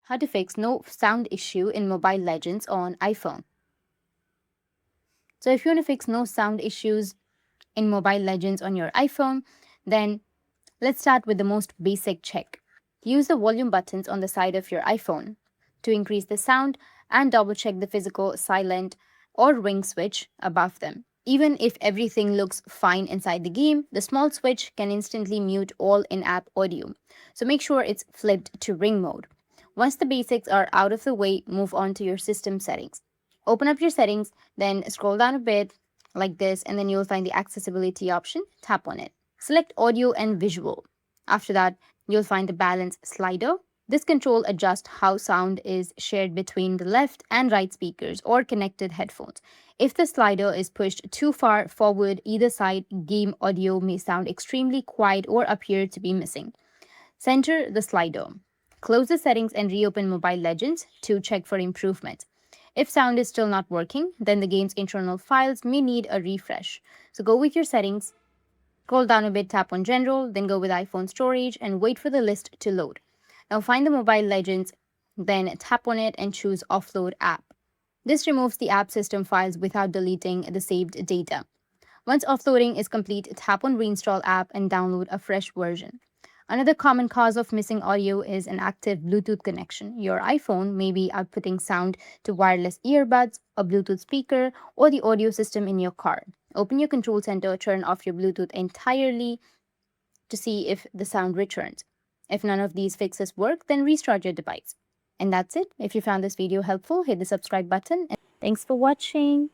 how to fix no sound issue in Mobile Legends on iPhone. So if you want to fix no sound issues in Mobile Legends on your iPhone, then let's start with the most basic check. Use the volume buttons on the side of your iPhone to increase the sound and double check the physical silent or ring switch above them. Even if everything looks fine inside the game, the small switch can instantly mute all in app audio. So make sure it's flipped to ring mode. Once the basics are out of the way, move on to your system settings. Open up your settings, then scroll down a bit like this, and then you'll find the accessibility option. Tap on it. Select audio and visual. After that, you'll find the balance slider. This control adjusts how sound is shared between the left and right speakers or connected headphones. If the slider is pushed too far forward either side, game audio may sound extremely quiet or appear to be missing. Center the slider. Close the settings and reopen Mobile Legends to check for improvement. If sound is still not working, then the game's internal files may need a refresh. So go with your settings, scroll down a bit, tap on General, then go with iPhone storage and wait for the list to load. Now find the Mobile Legends, then tap on it and choose Offload App. This removes the app system files without deleting the saved data. Once offloading is complete, tap on Reinstall app and download a fresh version. Another common cause of missing audio is an active Bluetooth connection. Your iPhone may be outputting sound to wireless earbuds, a Bluetooth speaker, or the audio system in your car. Open your control center, turn off your Bluetooth entirely to see if the sound returns. If none of these fixes work, then restart your device. And that's it. If you found this video helpful, hit the subscribe button. And thanks for watching.